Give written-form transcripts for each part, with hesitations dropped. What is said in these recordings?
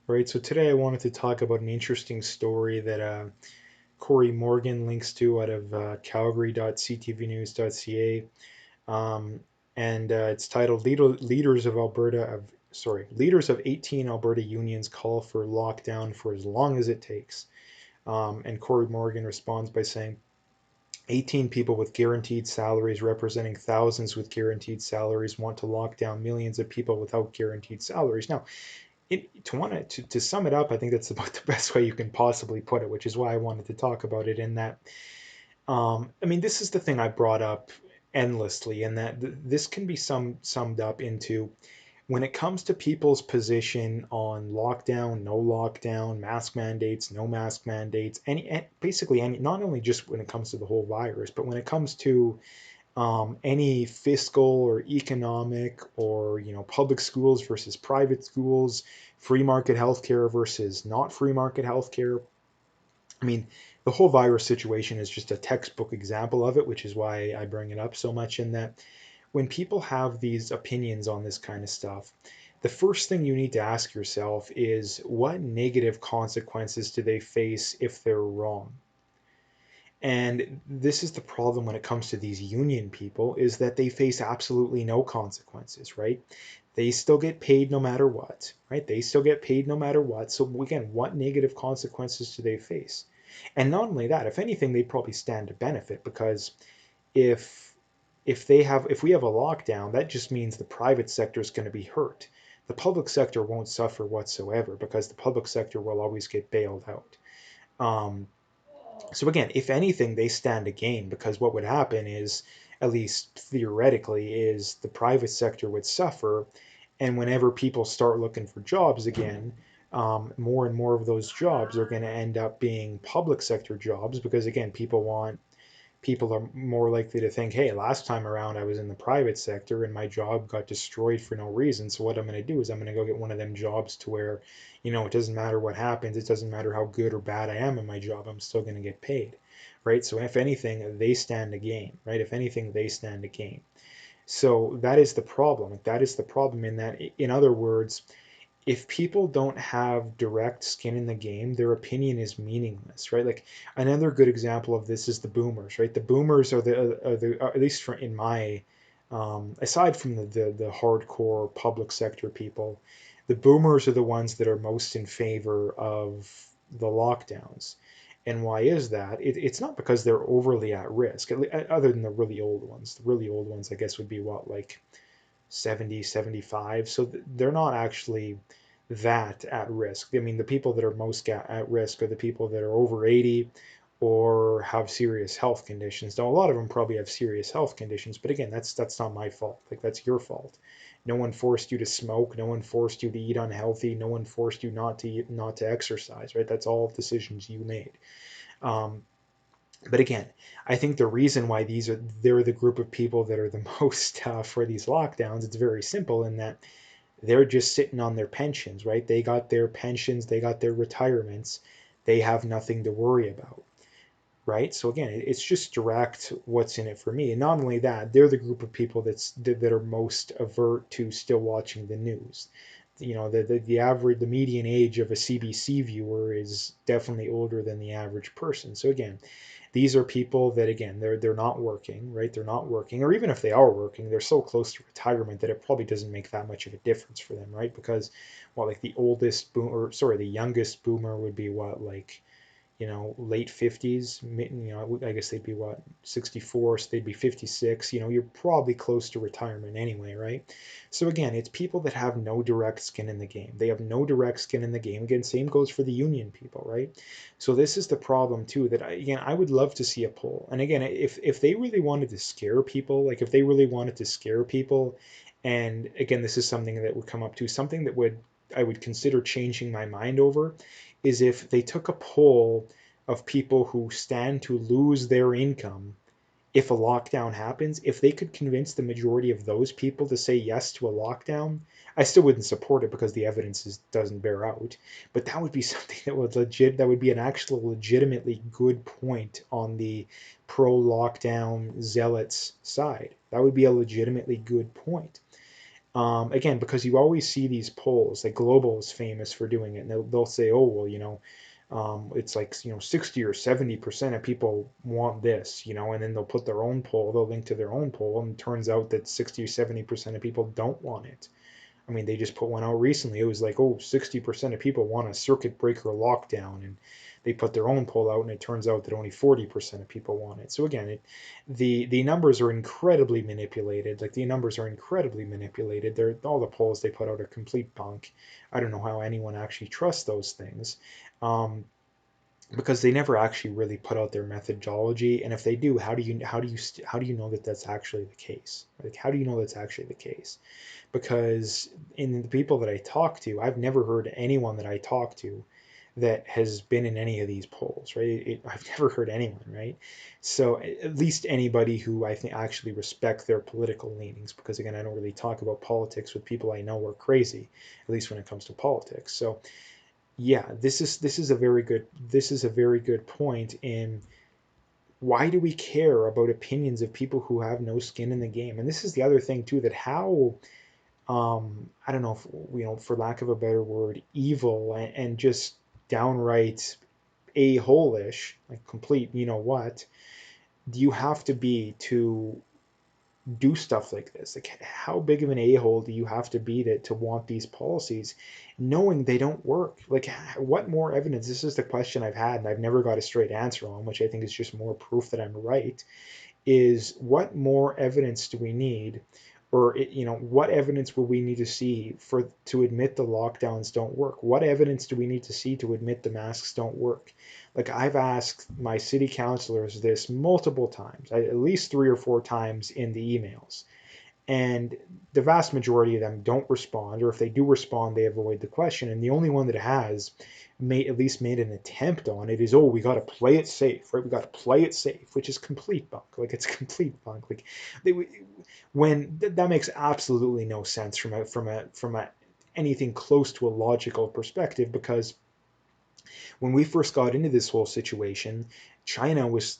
Right, so today I wanted to talk about an interesting story that Corey Morgan links to out of calgary.ctvnews.ca. And it's titled Leaders of Leaders of 18 Alberta unions call for lockdown for as long as it takes. And Corey Morgan responds by saying, 18 people with guaranteed salaries representing thousands with guaranteed salaries want to lock down millions of people without guaranteed salaries. Now, to sum it up, I think that's about the best way you can possibly put it, which is why I wanted to talk about it. In that, I mean, this is the thing I brought up endlessly, and that this can be summed up into when it comes to people's position on lockdown, no lockdown, mask mandates, no mask mandates, basically any, not only just when it comes to the whole virus, but when it comes to any fiscal or economic or public schools versus private schools, free market healthcare versus not free market healthcare. I mean, the whole virus situation is just a textbook example of it, which is why I bring it up so much. In that, when people have these opinions on this kind of stuff, the first thing you need to ask yourself is what negative consequences do they face if they're wrong? And this is the problem when it comes to these union people, is that they face absolutely no consequences, right? They still get paid no matter what, right? They still get paid no matter what. So again, what negative consequences do they face? And not only that, if anything, they probably stand to benefit because if if we have a lockdown, that just means the private sector is going to be hurt. The public sector won't suffer whatsoever because the public sector will always get bailed out. Um, so again, if anything, they stand to gain because what would happen is, at least theoretically, is the private sector would suffer, and whenever people start looking for jobs again, more and more of those jobs are going to end up being public sector jobs because again, people are more likely to think, hey, last time around I was in the private sector and my job got destroyed for no reason. So what I'm going to do is I'm going to go get one of them jobs to where, it doesn't matter what happens. It doesn't matter how good or bad I am in my job. I'm still going to get paid. Right. So if anything, they stand to gain. Right. If anything, they stand to gain. So that is the problem. That is the problem in that, in other words, if people don't have direct skin in the game, their opinion is meaningless, right? Like another good example of this is the boomers, right? The boomers are at least for, in my aside from the hardcore public sector people, the boomers are the ones that are most in favor of the lockdowns. And why is that? It's not because they're overly at risk, other than the really old ones. The really old ones, I guess, would be what, like 70, 75. So they're not actually that at risk. I mean, the people that are most at risk are the people that are over 80 or have serious health conditions. Now, a lot of them probably have serious health conditions, but again, that's not my fault. Like that's your fault. No one forced you to smoke. No one forced you to eat unhealthy. No one forced you not to eat, not to exercise. Right? That's all decisions you made. Um, but again, I think the reason why they're the group of people that are the most for these lockdowns, it's very simple in that they're just sitting on their pensions, right? They got their pensions, they got their retirements, they have nothing to worry about, right? So again, it's just direct what's in it for me. And not only that, they're the group of people that are most avert to still watching the news. The average, the median age of a CBC viewer is definitely older than the average person. So again, these are people that again they're not working, right? They're not working, or even if they are working, they're so close to retirement that it probably doesn't make that much of a difference for them, right? Because well, like the oldest boomer, sorry, the youngest boomer would be what, like late 50s, I guess they'd be what, 64, so they'd be 56. You're probably close to retirement anyway, right? So again, it's people that have no direct skin in the game. They have no direct skin in the game. Again, same goes for the union people, right? So this is the problem too, that again, I would love to see a poll. And again, if they really wanted to scare people, like if they really wanted to scare people, and again, this is something that would come up to something that would I would consider changing my mind over, is if they took a poll of people who stand to lose their income if a lockdown happens, if they could convince the majority of those people to say yes to a lockdown, I still wouldn't support it because the evidence doesn't bear out. But that would be something that would be an actual legitimately good point on the pro lockdown zealots side. That would be a legitimately good point. Again, because you always see these polls, like Global is famous for doing it, and they'll say, oh, well, it's like, 60 or 70% of people want this, and then they'll put their own poll, they'll link to their own poll, and it turns out that 60 or 70% of people don't want it. I mean, they just put one out recently. It was like, oh, 60% of people want a circuit breaker lockdown. And they put their own poll out, and it turns out that only 40% of people want it. So again, the numbers are incredibly manipulated. Like, the numbers are incredibly manipulated. All the polls they put out are complete bunk. I don't know how anyone actually trusts those things. Um, because they never actually really put out their methodology, and if they do, how do you know that that's actually the case? Like, how do you know that's actually the case? Because in the people that I talk to, I've never heard anyone that I talk to that has been in any of these polls, right? I've never heard anyone, right? So at least anybody who I think actually respect their political leanings, because again, I don't really talk about politics with people I know are crazy, at least when it comes to politics. So yeah, this is a very good point in why do we care about opinions of people who have no skin in the game? And this is the other thing too, that how I don't know if, for lack of a better word, evil and just downright a-hole-ish, like complete, what, do you have to be to do stuff like this? Like, how big of an a-hole do you have to be to want these policies, knowing they don't work? Like, what more evidence? This is the question I've had, and I've never got a straight answer on, which I think is just more proof that I'm right, is what more evidence do we need, or what evidence will we need to see to admit the lockdowns don't work? What evidence do we need to see to admit the masks don't work? Like, I've asked my city councilors this multiple times, at least 3 or 4 times in the emails, and the vast majority of them don't respond, or if they do respond, they avoid the question. And the only one that has at least made an attempt on it is, oh, we got to play it safe, right? We got to play it safe, which is complete bunk. Like, it's complete bunk. Like, they, that makes absolutely no sense from a anything close to a logical perspective, because when we first got into this whole situation, China was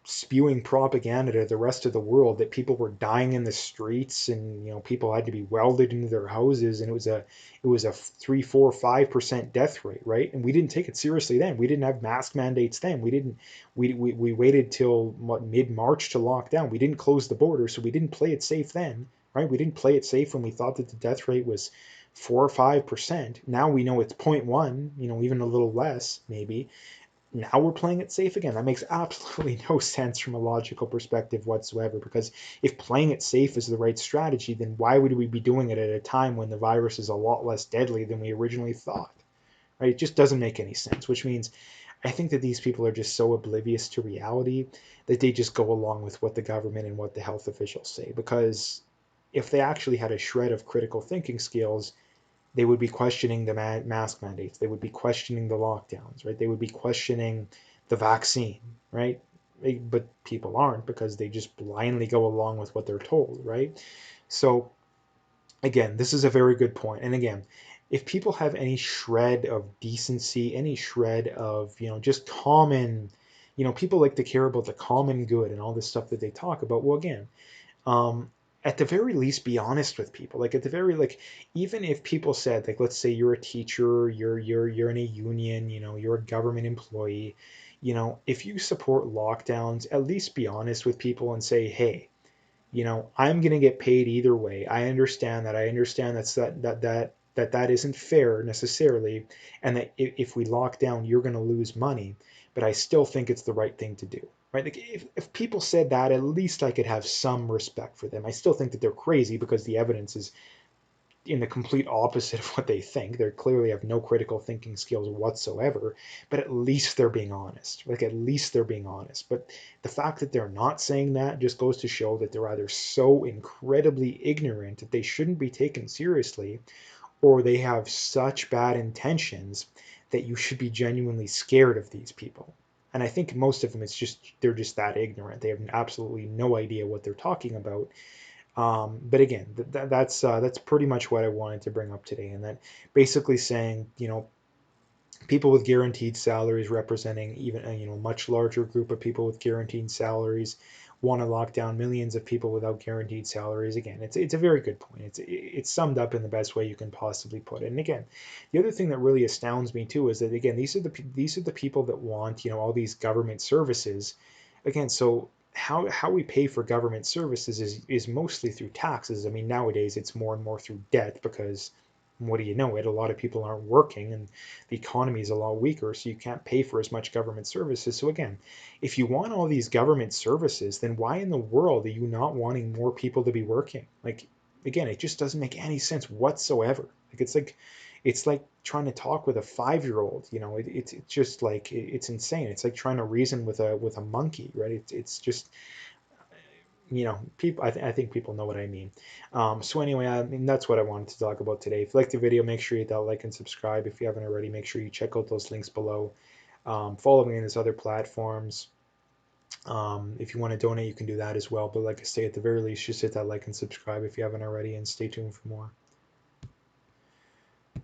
spewing propaganda to the rest of the world that people were dying in the streets, and people had to be welded into their houses, and it was a 3, 4, 5% death rate, right? And we didn't take it seriously then. We didn't have mask mandates then. We waited till what, mid-March to lock down. We didn't close the border, so we didn't play it safe then, right? We didn't play it safe when we thought that the death rate was 4 or 5%. Now we know it's 0.1, even a little less maybe. Now we're playing it safe again. That makes absolutely no sense from a logical perspective whatsoever, because if playing it safe is the right strategy, then why would we be doing it at a time when the virus is a lot less deadly than we originally thought? Right? It just doesn't make any sense, which means I think that these people are just so oblivious to reality that they just go along with what the government and what the health officials say. Because if they actually had a shred of critical thinking skills, they would be questioning the mask mandates. They would be questioning the lockdowns, right? They would be questioning the vaccine, right? But people aren't, because they just blindly go along with what they're told, right? So again, this is a very good point. And again, if people have any shred of decency, any shred of, just common, people like to care about the common good and all this stuff that they talk about. Well, again, um, at the very least, be honest with people. Like, at the very, like, even if people said, like, let's say you're a teacher, you're in a union, you're a government employee, if you support lockdowns, at least be honest with people and say, hey, I'm gonna get paid either way. I understand that. I understand that isn't fair necessarily, and that if we lock down, you're gonna lose money. But I still think it's the right thing to do. Right? Like, if people said that, at least I could have some respect for them. I still think that they're crazy, because the evidence is in the complete opposite of what they think. They clearly have no critical thinking skills whatsoever, but at least they're being honest. Like, at least they're being honest. But the fact that they're not saying that just goes to show that they're either so incredibly ignorant that they shouldn't be taken seriously, or they have such bad intentions that you should be genuinely scared of these people. And I think most of them, they're just that ignorant. They have absolutely no idea what they're talking about. But again, that's pretty much what I wanted to bring up today, and that basically saying, people with guaranteed salaries representing even a much larger group of people with guaranteed salaries, want to lock down millions of people without guaranteed salaries. Again, it's a very good point. It's summed up in the best way you can possibly put it. And again, the other thing that really astounds me too is that again these are the people that want, you know, all these government services. Again, so how we pay for government services is mostly through taxes. I mean, nowadays it's more and more through debt because what do you know it? A lot of people aren't working and the economy is a lot weaker, so you can't pay for as much government services. So again, if you want all these government services, then why in the world are you not wanting more people to be working? Like, again, it just doesn't make any sense whatsoever. It's like trying to talk with a 5-year old. You know, it's just like it's insane. It's like trying to reason with a monkey, right? It's just, you know, people. I think people know what I mean. So anyway, I mean that's what I wanted to talk about today. If you liked the video, make sure you hit that like and subscribe. If you haven't already, make sure you check out those links below. Follow me on these other platforms. If you want to donate, you can do that as well. But like I say, at the very least, just hit that like and subscribe if you haven't already, and stay tuned for more.